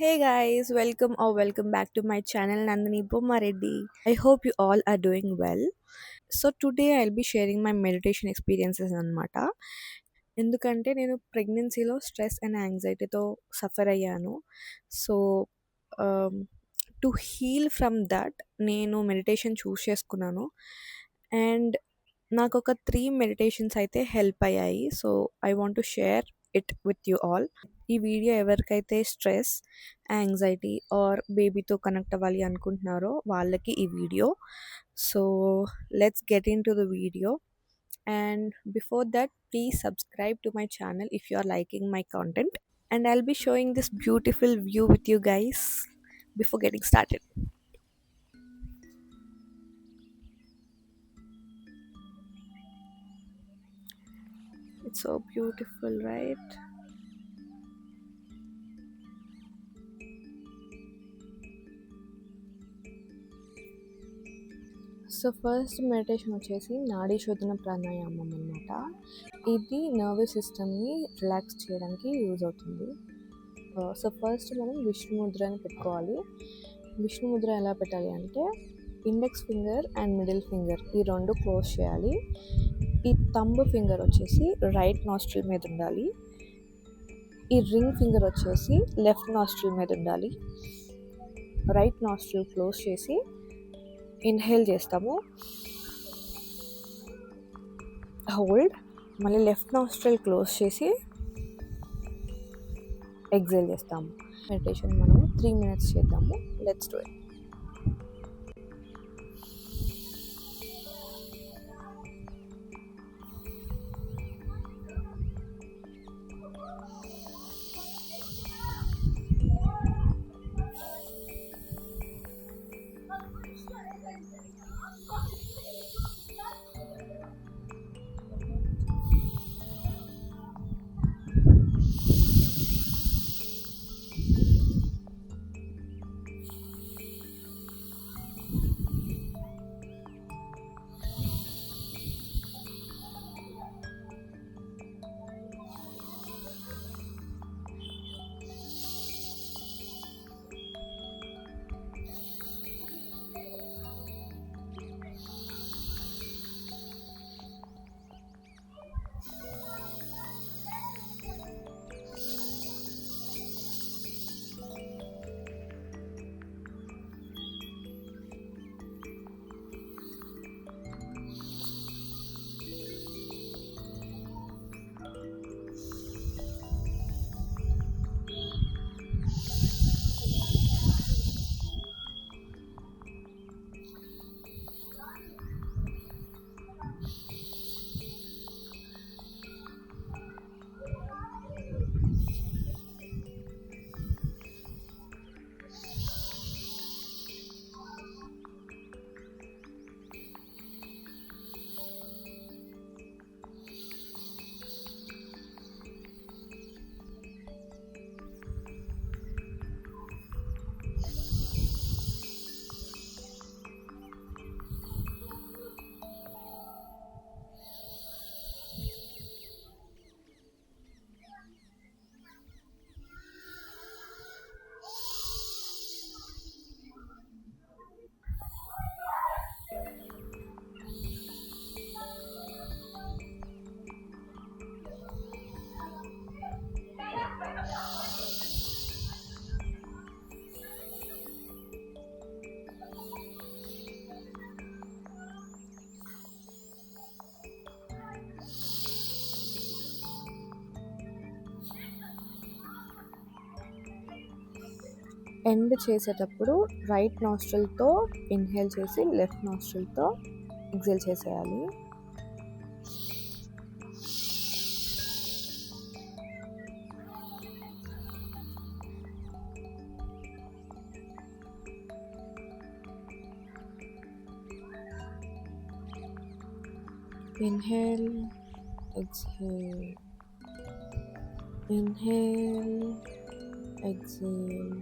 Hey guys, welcome back to my channel Nandini Bomareddy. I hope you all are doing well. So today I'll be sharing my meditation experiences అన్నమాట. ఎందుకంటే నేను ప్రెగ్నెన్సీలో stress and యాంగ్జైటీతో suffer అయ్యాను. So to heal from that నేను meditation choose చేసుకున్నాను. అండ్ నాకు ఒక 3 మెడిటేషన్స్ అయితే హెల్ప్ అయ్యాయి. So I want to share it with you all. ఈ వీడియో ఎవరికైతే స్ట్రెస్, యాంగ్జైటీ ఆర్ బేబీతో కనెక్ట్ అవ్వాలి అనుకుంటున్నారో వాళ్ళకి ఈ video. So let's get into the video. And before that, please subscribe to my channel if you are liking my content. And I'll be showing this beautiful view with you guys before getting started. It's so beautiful, right? So first meditation వచ్చేసి నాడీ శోధన ప్రాణాయామం అన్నమాట. ఇది nervous సిస్టమ్ని relax చేయడానికి use అవుతుంది. So first మనం విష్ణు ముద్రని పెట్టుకోవాలి. విష్ణు ముద్ర ఎలా పెట్టాలి అంటే index finger and middle finger ఈ రెండు క్లోజ్ చేయాలి. ఈ థంబ్ ఫింగర్ వచ్చేసి రైట్ నాస్ట్రిల్ మీద ఉండాలి. ఈ రింగ్ ఫింగర్ వచ్చేసి లెఫ్ట్ నాస్ట్రిల్ మీద ఉండాలి. రైట్ నాస్ట్రిల్ క్లోజ్ చేసి ఇన్హేల్ చేస్తాము, హోల్డ్, మళ్ళీ లెఫ్ట్ నాస్ట్రిల్ క్లోజ్ చేసి ఎగ్జేల్ చేస్తాము. మెడిటేషన్ మనం 3 minutes చేద్దాము. Let's do it. ఎండ్ చేసేటప్పుడు రైట్ నాస్ట్రిల్తో ఇన్హేల్ చేసి లెఫ్ట్ నాస్ట్రిల్తో ఎగ్జేల్ చేసేయాలి. Inhale, exhale, inhale, exhale,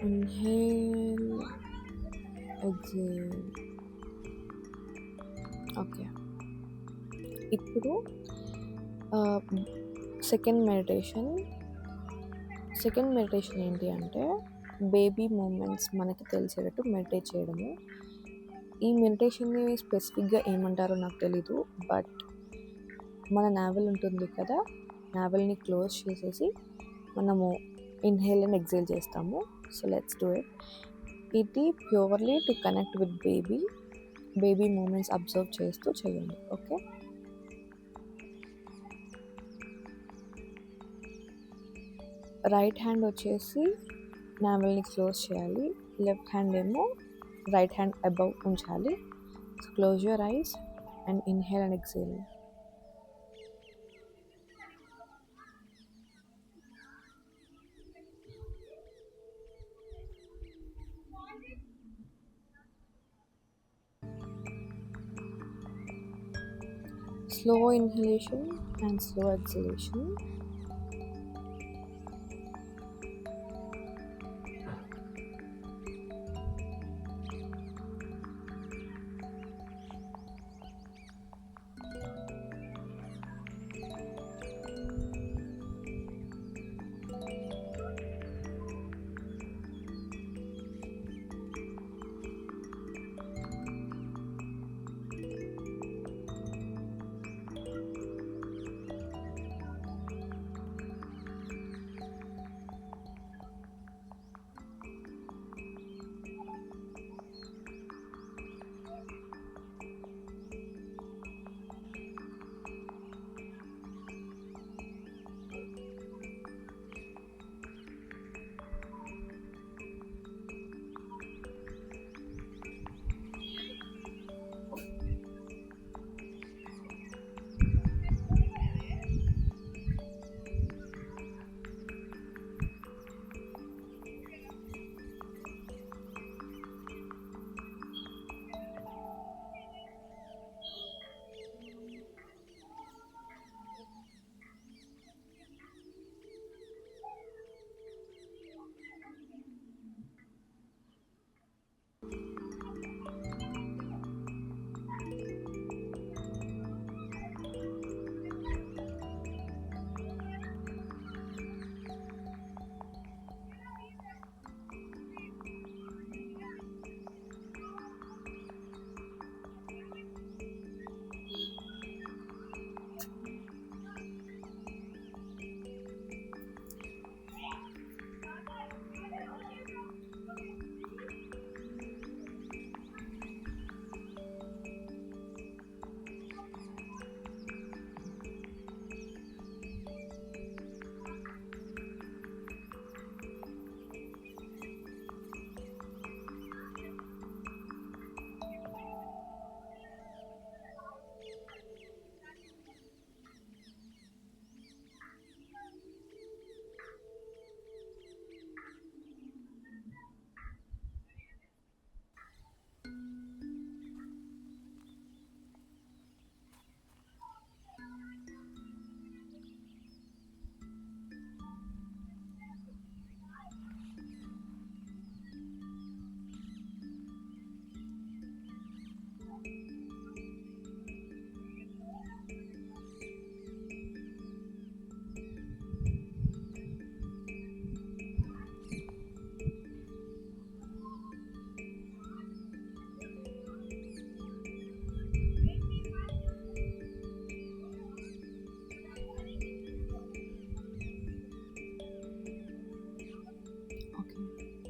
inhale, exhale. Okay, ఇప్పుడు సెకండ్ మెడిటేషన్ సెకండ్ మెడిటేషన్ ఏంటి అంటే బేబీ మూమెంట్స్ మనకి తెలిసేటట్టు మెడిటేట్ చేయడము. ఈ మెడిటేషన్ని స్పెసిఫిక్గా ఏమంటారో నాకు తెలీదు, బట్ మన నావెల్ ఉంటుంది కదా, నావెల్ని క్లోజ్ చేసేసి మనము ఇన్హేల్ అండ్ ఎక్సేల్ చేస్తాము. So let's do it. ఇది purely to connect with baby moments observe చేస్తూ చేయండి. ఓకే, రైట్ హ్యాండ్ వచ్చేసి నావెల్ని క్లోజ్ చేయాలి, లెఫ్ట్ హ్యాండ్ ఏమో రైట్ హ్యాండ్ అబవ్ ఉంచాలి. So close your eyes and inhale and exhale. Slow inhalation and slow exhalation.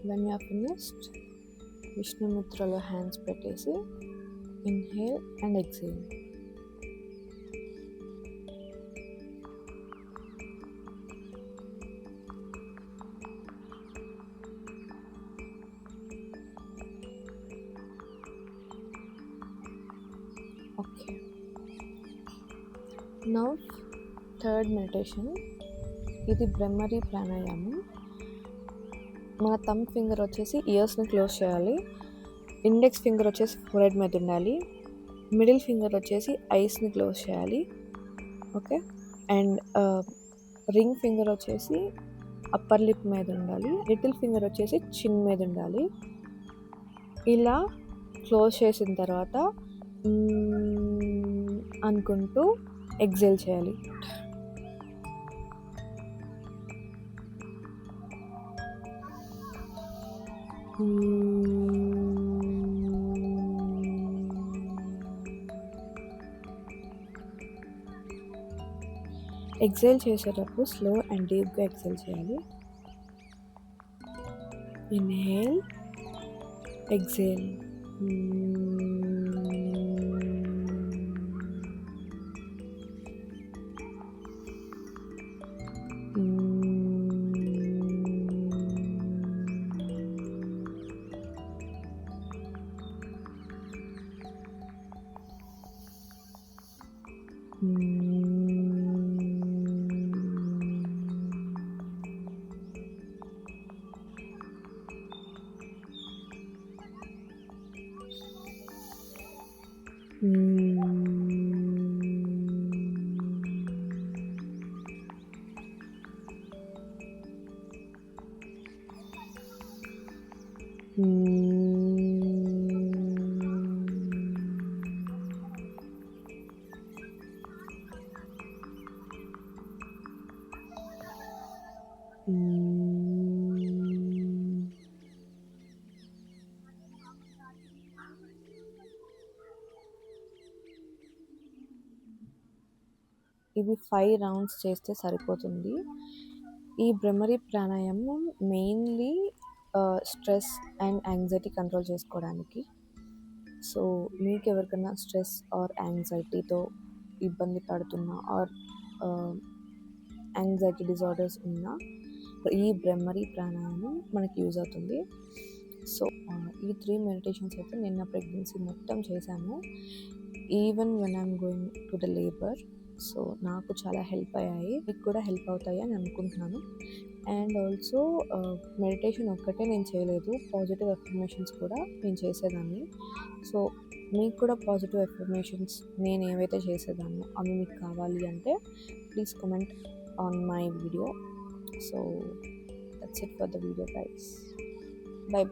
When you are finished, Vishnumitralo hands పెట్టేసి inhale and exhale. Okay. Now third meditation. ఇది బ్రహ్మరి ప్రాణాయామం. మన thumb finger వచ్చేసి ఇయర్స్ని close చేయాలి, index finger వచ్చేసి forehead మీద ఉండాలి, middle finger వచ్చేసి ఐస్ని క్లోజ్ చేయాలి. ఓకే, అండ్ రింగ్ ఫింగర్ వచ్చేసి అప్పర్ లిప్ మీద ఉండాలి, లిటిల్ ఫింగర్ వచ్చేసి చిన్ మీద ఉండాలి. ఇలా క్లోజ్ చేసిన తర్వాత అనుకుంటూ ఎగ్జేల్ చేయాలి. ఎక్సేల్ చేసేటప్పుడు స్లో అండ్ డీప్గా ఎక్సేల్ చేయాలి. Inhale, exhale. ఇవి 5 రౌండ్స్ చేస్తే సరిపోతుంది. ఈ భ్రమరి ప్రాణాయామం mainly stress and anxiety control చేసుకోవడానికి. సో మీకు ఎవరికైనా స్ట్రెస్ ఆర్ యాంగ్జైటీతో ఇబ్బంది పడుతున్నా ఆర్ యాంగ్జైటీ డిజార్డర్స్ ఉన్నా ఈ భ్రమరి ప్రాణాయామం మనకి యూజ్ అవుతుంది. సో ఈ 3 మెడిటేషన్స్ అయితే నేను నా ప్రెగ్నెన్సీ మొత్తం చేశాను, even when I'm going to the labour. So నాకు చాలా హెల్ప్ అయ్యాయి, మీకు కూడా హెల్ప్ అవుతాయి అని అనుకుంటున్నాను. అండ్ ఆల్సో మెడిటేషన్ ఒక్కటే నేను చేయలేదు, పాజిటివ్ ఎఫర్మేషన్స్ కూడా నేను చేసేదాన్ని. సో మీకు కూడా పాజిటివ్ ఎఫర్మేషన్స్ నేను ఏవైతే చేసేదాన్నో అవి మీకు కావాలి అంటే please comment on my video. So that's it for the video guys. By.